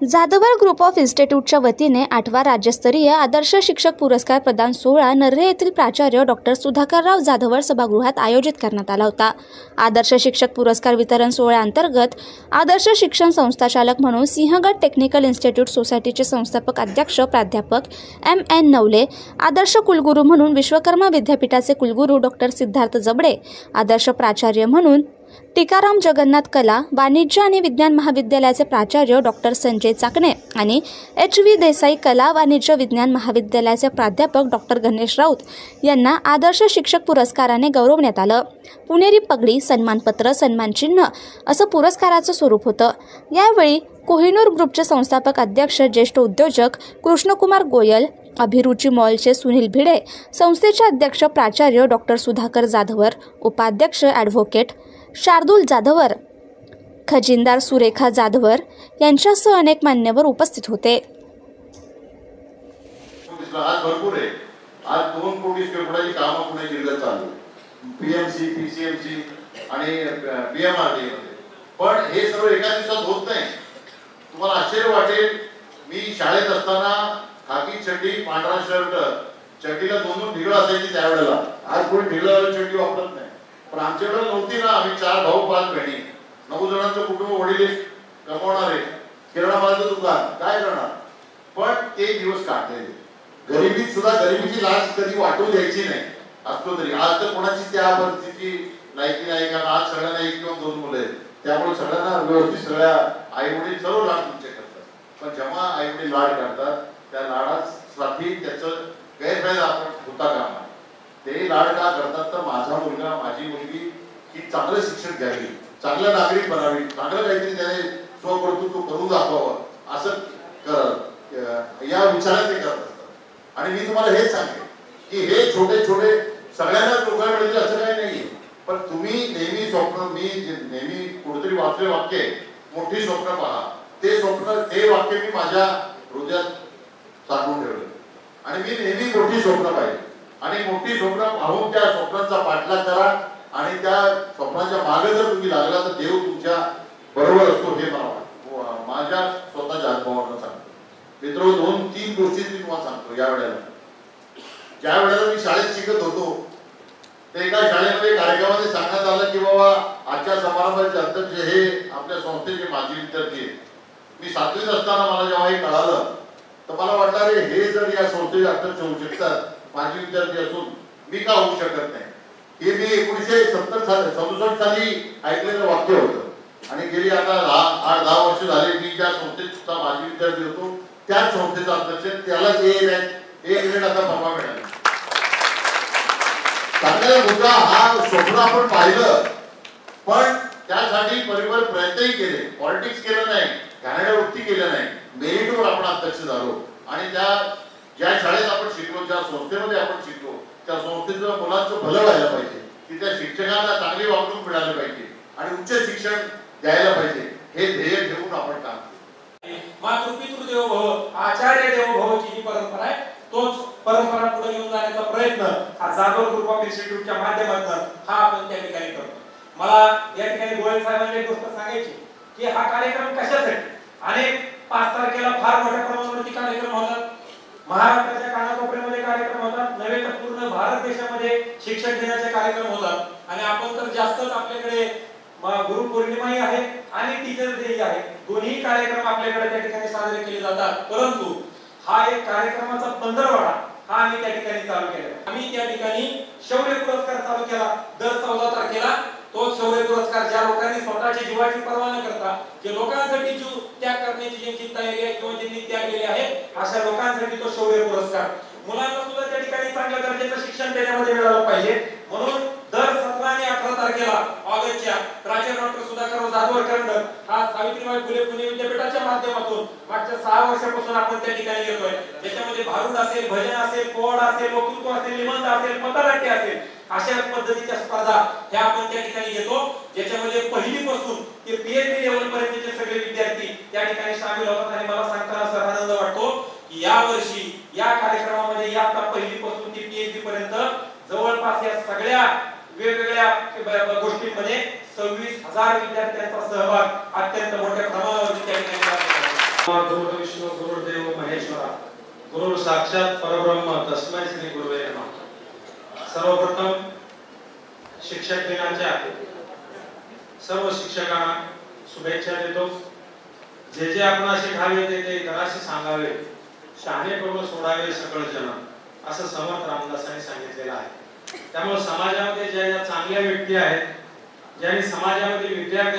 Jadhavar group of इन्स्टिट्यूटच्या वतीने 8वा राज्यस्तरीय आदर्श शिक्षक पुरस्कार प्रदान सोहळा नर्हे येथील प्राचार्य डॉक्टर सुधाकरराव जाधवर सभागृहात आयोजित करण्यात आला होता। आदर्श शिक्षक पुरस्कार वितरण सोहळ्याअंतर्गत आदर्श शिक्षण संस्थाचालक म्हणून सिंहगड टेक्निकल इन्स्टिट्यूट सोसायटीचे संस्थापक अध्यक्ष प्राध्यापक M.N. नवले, आदर्श कुलगुरू म्हणून विश्वकर्मा विद्यापीठाचे कुलगुरू डॉक्टर सिद्धार्थ जबडे, आदर्श प्राचार्य म्हणून टीकाराम जगन्नाथ कला, वाणिज्य आणि विज्ञान महाविद्यालयाचे प्राचार्य डॉक्टर संजय चाकणे आणि H.V. देसाई कला वाणिज्य विज्ञान महाविद्यालयाचे प्राध्यापक डॉक्टर गणेश राऊत यांना आदर्श शिक्षक पुरस्काराने गौरवण्यात आलं। पुणेरी पगडी, सन्मानपत्र, सन्मानचिन्ह असं पुरस्काराचं स्वरूप होतं। यावेळी कोहिनूर ग्रुपचे संस्थापक अध्यक्ष, ज्येष्ठ उद्योजक कृष्णकुमार गोयल, अभिरुची मॉलचे सुनील भिडे, संस्थेचे अध्यक्ष प्राचार्य डॉक्टर सुधाकर जाधवर, उपाध्यक्ष ॲडव्होकेट शार्दूल जाधवर, खजिनदार सुरेखा जाधवर यांच्यासह अनेक मान्यवर उपस्थित होते। आज भरपूर आहे। आज 2 कोटी स्क्वेअर फुटाची कामं पुणे जिल्ह्यात चालू PMC, PCMC आणि PMRD मध्ये, पण हे सर्व एका दिवसात होत नाही। तुम्हाला आश्चर्य वाटेल, मी शाळेत असताना खाकी चड्डी, पांढरा शर्ट, चड्डीला 2 ढिगळं असायची त्यावेळेला। आज कोणी ढिगळं चड्डी वापरत नाही, पण आमच्याकडे नव्हती ना। आम्ही 4 भाऊ 5 बहिणी, 9 जणांचं कुटुंब, वडील कमवणारे, किराणा मालाचं दुकान, काय करणार। पण ते दिवस काढले। गरिबीत सुद्धा गरिबीची लाज कधी वाटू द्यायची नाही असतो तरी। आज तर कोणाची त्या परिस्थिती लायकी नाही, कारण आज सगळ्यांना 1 किंवा 2 मुलं आहेत, त्यामुळे सगळ्यांना व्यवस्थित सगळ्या आई वडील सर्व लाड तुमचे करतात। पण जेव्हा आई वडील लाड करतात त्या लाडासाठी त्याचं गैरफायदा आपण होता कामा नये। ते लाड का करतात तर माझा मुलगा, माझी मुलगी ही चांगलं शिक्षण घ्यावी, चांगलं नागरिक बनावी, चांगलं काहीतरी त्याने स्वकर्तृत्व करून दाखवावं असं या विचारात ते करत असतात। आणि मी तुम्हाला हेच सांगेन की हे छोटे छोटे सगळ्यांना रोजगार मिळतील असं काही नाहीये, पण तुम्ही नेहमी स्वप्न, मी नेहमी कुठेतरी वाचले वाक्य, मोठी स्वप्न पहा, ते स्वप्न, ते वाक्य मी माझ्या हृदयात साठवून ठेवलं आणि मी नेहमी मोठी स्वप्न पाहिजे आणि मोठी स्वप्न पाहून त्या स्वप्नांचा पाठलाग करा आणि त्या स्वप्नाच्या मागे जर तुम्ही लागला तर देव तुमच्या बरोबर असतो हे मला वाटतं। माझ्या स्वतःच्या अनुभवावरून सांगतो मित्र, 2-3 गोष्टी मी तुम्हाला सांगतो। या वेळेला ज्या वेळेला मी शाळेत शिकत होतो, ते एका शाळेमध्ये कार्यक्रमामध्ये सांगण्यात आलं की बाबा आजच्या समारंभाचे अध्यक्ष हे आपल्या संस्थेचे माजी विद्यार्थी आहेत। मी 7वीत असताना मला जेव्हा हे कळालं तर मला वाटलं, अरे हे जर या संस्थेचे अध्यक्ष होऊ शकतात, माजी विद्यार्थी असून मी का होऊ शकत नाही। हे मी 1967 साली ऐकलेलं वाक्य होतं आणि गेली आता 8-10 वर्ष झाले मी ज्या संस्थेचा माजी विद्यार्थी होतो त्याच संस्थेचा अध्यक्ष, त्यालाच एक मिनिट आता परवा मिळाला। चांगला मुद्दा हा स्वप्न आपण पाहिलं, पण त्यासाठी परिवार प्रयत्नही केले, पॉलिटिक्स केलं नाही, घाणेरड्या वृत्ती केल्या नाही, मेरिटवर आपण अध्यक्ष झालो आणि ज्या शाळेत आपण शिकलो, ज्या संस्थेमध्ये आपण शिकलो, त्या संस्थेचं मुलांचं भलं व्हायला पाहिजे, तिथल्या शिक्षकांना चांगली वागणूक मिळाली पाहिजे आणि उच्च शिक्षण द्यायला पाहिजे, हे ध्येय ठेवून आपण काम केलं। मातृपितृ देवो भव, आचार्य देवो भवची जी परंपरा आहे, तोच परंपरा पुढे घेऊन जाण्याचा प्रयत्न हा जाधवर ग्रुप ऑफ इन्स्टिट्यूटच्या माध्यमातून हा आपण त्या ठिकाणी करतो। मला या ठिकाणी गोयल साहेबांनी एक गोष्ट सांगायची की हा कार्यक्रम कशासाठी, अनेक 5 तारखेला फार मोठ्या प्रमाणावरती कार्यक्रम होतात, महाराष्ट्राच्या कानाकोपऱ्यामध्ये कार्यक्रम होतात, नव्हे तर पूर्ण भारत देशामध्ये शिक्षक दिनाचे कार्यक्रम होतात आणि आपण तर जास्तच आपल्याकडे गुरु पौर्णिमाही आहे आणि टीचर्स डे आहे, दोन्ही कार्यक्रम आपल्याकडे त्या ठिकाणी साजरे केले जातात। परंतु हा एक कार्यक्रमाचा पंधरवडा हा आम्ही त्या ठिकाणी चालू केला। आम्ही त्या ठिकाणी शौर्य पुरस्कार चालू केला दर 14 तारखेला। तो शौर्य पुरस्कार ज्या लोकांनी स्वतःच्या जीवाची पर्वा न करता, जे लोकांसाठी जीव त्याग करण्याची ज्यांची तयारी आहे किंवा ज्यांनी त्याग केले आहे, अशा लोकांसाठी तो शौर्य पुरस्कार। मुलांना सुद्धा त्या ठिकाणी चांगल्या दर्जाचं शिक्षण त्याच्यामध्ये मिळालं पाहिजे, म्हणून दर 17 आणि 18 तारखेला ऑगस्टच्या प्राचार्य डॉक्टर सुधाकरराव जाधवर कर्णक हा सावित्रीबाई फुले पुणे विद्यापीठाच्या माध्यमातून मागच्या 6 वर्षापासून आपण त्या ठिकाणी येतोय। त्याच्यामध्ये भारूड असेल, भजन असेल, पोवाडा असेल, वक्तृत्व असेल, निबंध असेल, पथनाट्य असेल, अशा पद्धतीच्या स्पर्धा ह्या आपण त्या ठिकाणी घेतो, ज्याच्यामध्ये पहिलीपासून ते PhD लेवल पर्यंतचे सगळे विद्यार्थी त्या ठिकाणी सामील होतात। आणि मला सांगताना सर आनंद वाटतो की या वर्षी या कार्यक्रमामध्ये या आता पहिलीपासून ते PhD पर्यंत जवळपास या सगळ्या वेगवेगळ्या गोष्टींमध्ये 26,000 विद्यार्थ्यांचा सहभाग अत्यंत मोठ्या प्रमाणावर त्या ठिकाणी गुरु विष्णू गुरुदेव महेश्वरा गुरु साक्षात परब्रह्म तस्मै श्री गुरुवे नमः। सर्वप्रथम शिक्षक दिनाच्या सर्व शिक्षकांना शुभेच्छा देतो। जे आपणाशी ठावे ते इतरांशी सांगावे, शहाणे करून सोडावे सकळ जन, असं समर्थ रामदासांनी सांगितलेलं आहे। त्यामुळे समाजामध्ये ज्या चांगल्या व्यक्ती आहेत, ज्यांनी समाजामध्ये विद्यार्थी